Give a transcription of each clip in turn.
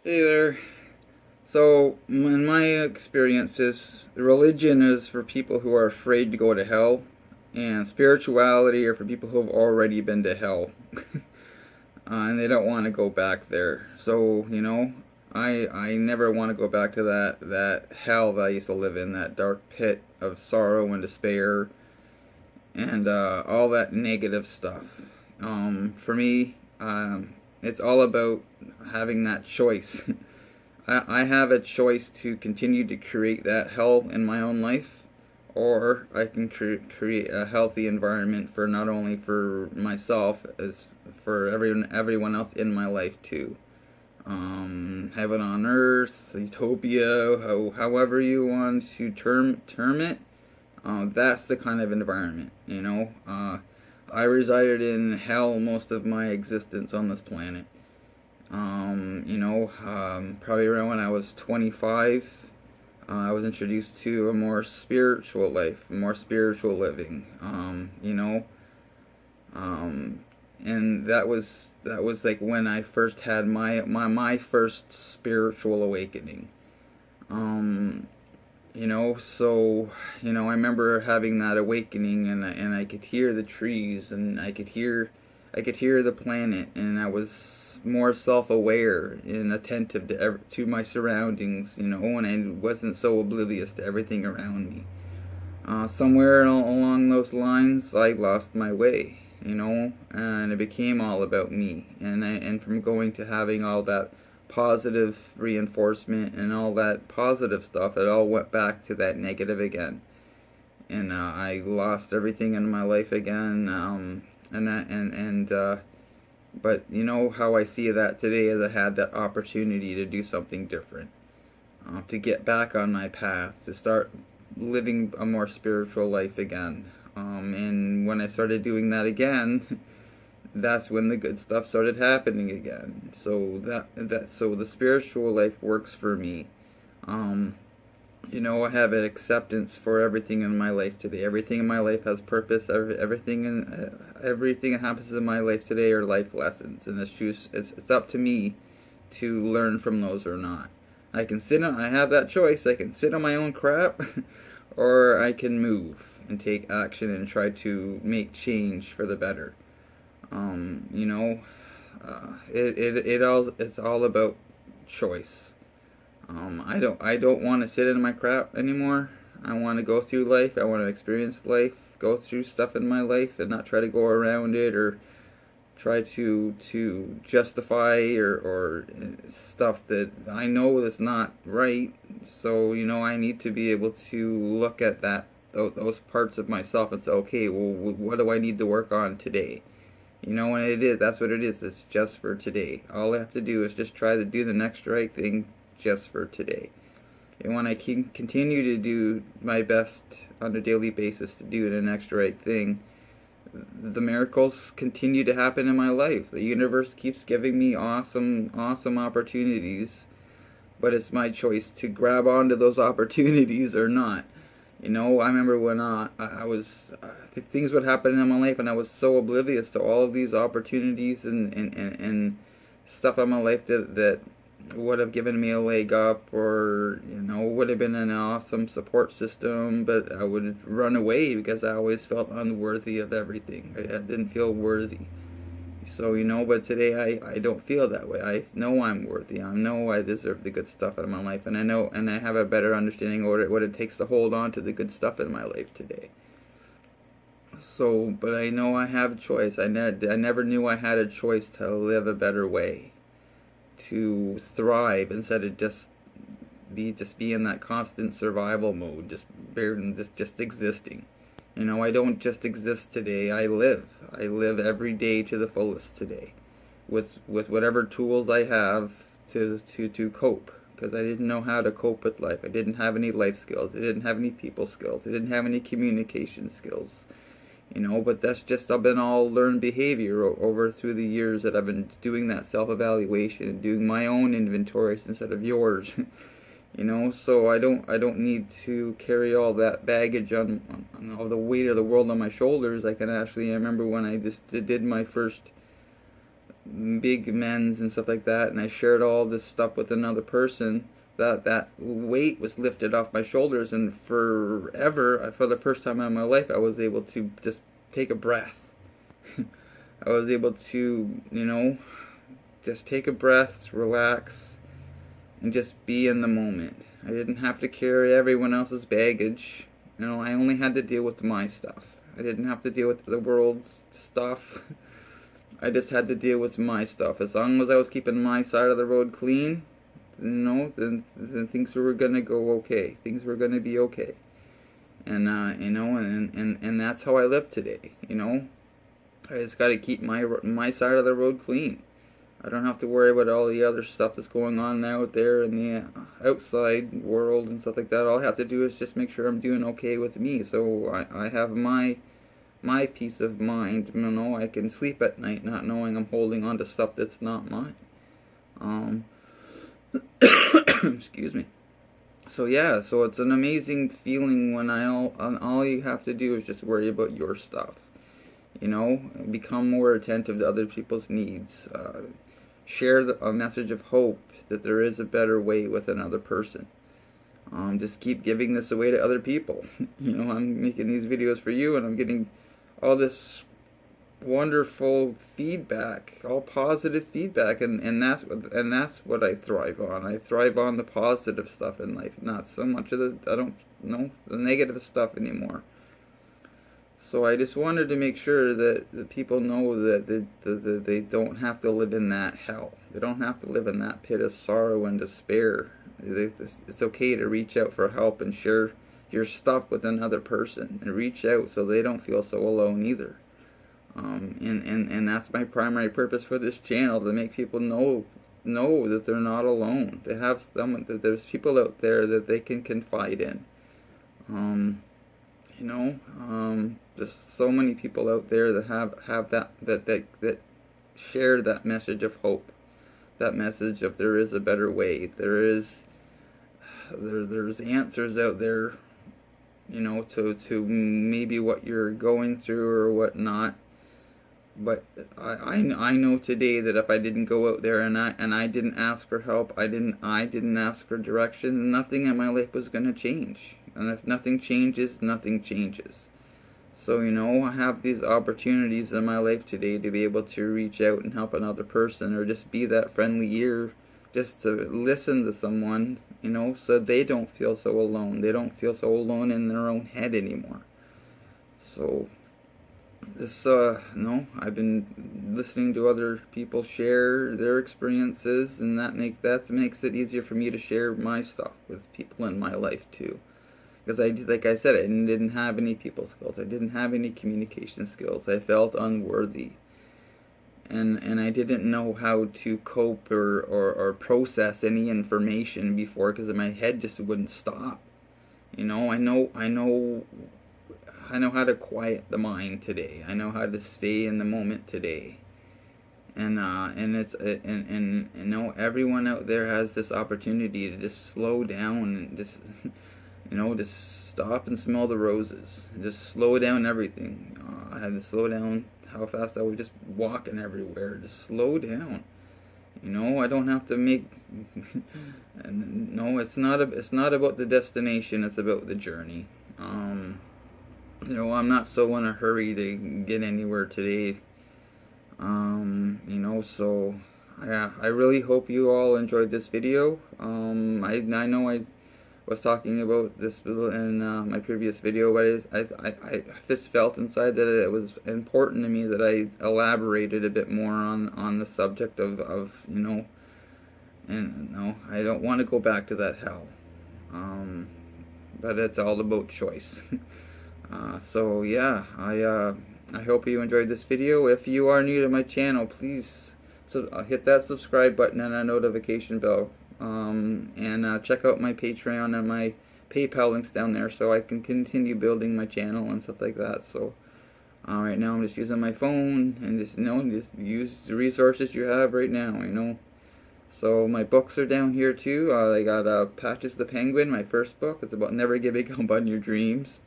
Hey there. So, in my experiences, religion is for people who are afraid to go to hell, and spirituality are for people who have already been to hell, and they don't want to go back there. So, I never want to go back to that hell that I used to live in, that dark pit of sorrow and despair, and all that negative stuff. For me, it's all about having that choice. I have a choice to continue to create that hell in my own life, or I can create a healthy environment for not only for myself as for everyone else in my life too. Heaven on earth, utopia, however you want to term it. That's the kind of environment. I resided in hell most of my existence on this planet. Probably around when I was 25, I was introduced to a more spiritual life, more spiritual living. And that was like when I first had my first spiritual awakening. Um, I remember having that awakening, and I could hear the trees, and I could hear the planet, and I was more self-aware and attentive to my surroundings, and I wasn't so oblivious to everything around me. Somewhere along those lines, I lost my way, and it became all about me, and from going to having all that positive reinforcement and all that positive stuff, it all went back to that negative again, and I lost everything in my life again. But how I see that today is I had that opportunity to do something different, to get back on my path, to start living a more spiritual life again. And when I started doing that again, that's when the good stuff started happening again. So the spiritual life works for me. Um, I have an acceptance for everything in my life today. Everything in my life has purpose. Everything that happens in my life today are life lessons, and it's up to me to learn from those or not. I have that choice. I can sit on my own crap, or I can move and take action and try to make change for the better. Um, you know, it's all about choice. I don't want to sit in my crap anymore. I want to go through life. I want to experience life, go through stuff in my life, and not try to go around it or try to justify or stuff that I know is not right. So I need to be able to look at those parts of myself and say, okay, well, what do I need to work on today? And that's what it is. It's just for today. All I have to do is just try to do the next right thing just for today. And when I can continue to do my best on a daily basis to do the next right thing, the miracles continue to happen in my life. The universe keeps giving me awesome, awesome opportunities, but it's my choice to grab onto those opportunities or not. I remember when things would happen in my life, and I was so oblivious to all of these opportunities and stuff in my life that would have given me a leg up, or would have been an awesome support system, but I would run away because I always felt unworthy of everything. I didn't feel worthy. So but today I don't feel that way. I know I'm worthy. I know I deserve the good stuff in my life, and I have a better understanding of what it takes to hold on to the good stuff in my life today. So, but I know I have a choice. I never knew I had a choice to live a better way, to thrive instead of just be in that constant survival mode, just existing. I don't just exist today. I live. I live every day to the fullest today, with whatever tools I have to cope. Because I didn't know how to cope with life. I didn't have any life skills. I didn't have any people skills. I didn't have any communication skills. But that's just been all learned behavior over through the years that I've been doing that self-evaluation and doing my own inventories instead of yours. So I don't need to carry all that baggage on all the weight of the world on my shoulders. I remember when I just did my first big men's and stuff like that, and I shared all this stuff with another person, that weight was lifted off my shoulders, and forever, for the first time in my life, I was able to just take a breath. I was able to, just take a breath, relax, and just be in the moment. I didn't have to carry everyone else's baggage. I only had to deal with my stuff. I didn't have to deal with the world's stuff. I just had to deal with my stuff. As long as I was keeping my side of the road clean, then things were gonna go okay. Things were gonna be okay. And and that's how I live today. I just got to keep my side of the road clean. I don't have to worry about all the other stuff that's going on out there in the outside world and stuff like that. All I have to do is just make sure I'm doing okay with me. So I have my peace of mind. I can sleep at night not knowing I'm holding on to stuff that's not mine. Excuse me. So yeah, so it's an amazing feeling when all you have to do is just worry about your stuff. Become more attentive to other people's needs. Share a message of hope that there is a better way with another person. Just keep giving this away to other people. I'm making these videos for you, and I'm getting all this wonderful feedback, all positive feedback, and that's what I thrive on. I thrive on the positive stuff in life, not so much of the negative stuff anymore. So I just wanted to make sure that the people know that they don't have to live in that hell. They don't have to live in that pit of sorrow and despair. It's okay to reach out for help and share your stuff with another person, and reach out so they don't feel so alone either. And that's my primary purpose for this channel, to make people know that they're not alone. They have someone, that there's people out there that they can confide in. There's so many people out there that have that share that message of hope, that message of there is a better way. There's answers out there, to maybe what you're going through or whatnot. But I know today that if I didn't go out there and I didn't ask for help, I didn't ask for direction, nothing in my life was gonna change. And if nothing changes, nothing changes. So, I have these opportunities in my life today to be able to reach out and help another person, or just be that friendly ear, just to listen to someone, so they don't feel so alone. They don't feel so alone in their own head anymore. So, I've been listening to other people share their experiences, and that makes it easier for me to share my stuff with people in my life too. Because like I said, I didn't have any people skills. I didn't have any communication skills. I felt unworthy. And I didn't know how to cope or process any information before, because my head just wouldn't stop. I know how to quiet the mind today. I know how to stay in the moment today. And everyone out there has this opportunity to just slow down and just just stop and smell the roses. Just slow down everything. I had to slow down how fast I was just walking everywhere. Just slow down. I don't have to make. No, it's not about the destination. It's about the journey. I'm not so in a hurry to get anywhere today. So I really hope you all enjoyed this video. I know I was talking about this in my previous video, but I just felt inside that it was important to me that I elaborated a bit more on the subject of I don't want to go back to that hell. But it's all about choice. So yeah, I hope you enjoyed this video. If you are new to my channel, please hit that subscribe button and a notification bell. And check out my Patreon and my PayPal links down there, so I can continue building my channel and stuff like that. So right now I'm just using my phone and just use the resources you have right now. So my books are down here too. I got Patches the Penguin, my first book. It's about never giving up on your dreams.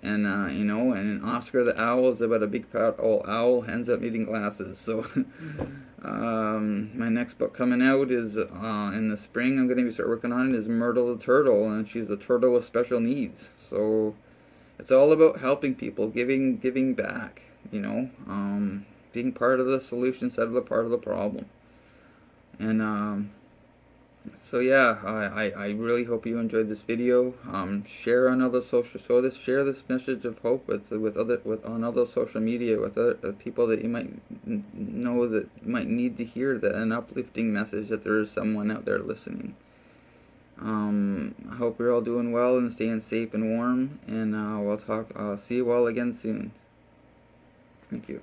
And and Oscar the Owl is about a big proud old owl ends up needing glasses. So My next book coming out is in the spring. I'm going to start working on it. Is Myrtle the turtle, and she's a turtle with special needs. So it's all about helping people, giving back. Being part of the solution instead of the part of the problem. And so yeah, I really hope you enjoyed this video. Share on other share this message of hope on other social media with other people that you might know that might need to hear an uplifting message that there is someone out there listening. I hope you're all doing well and staying safe and warm, and I'll see you all again soon. Thank you.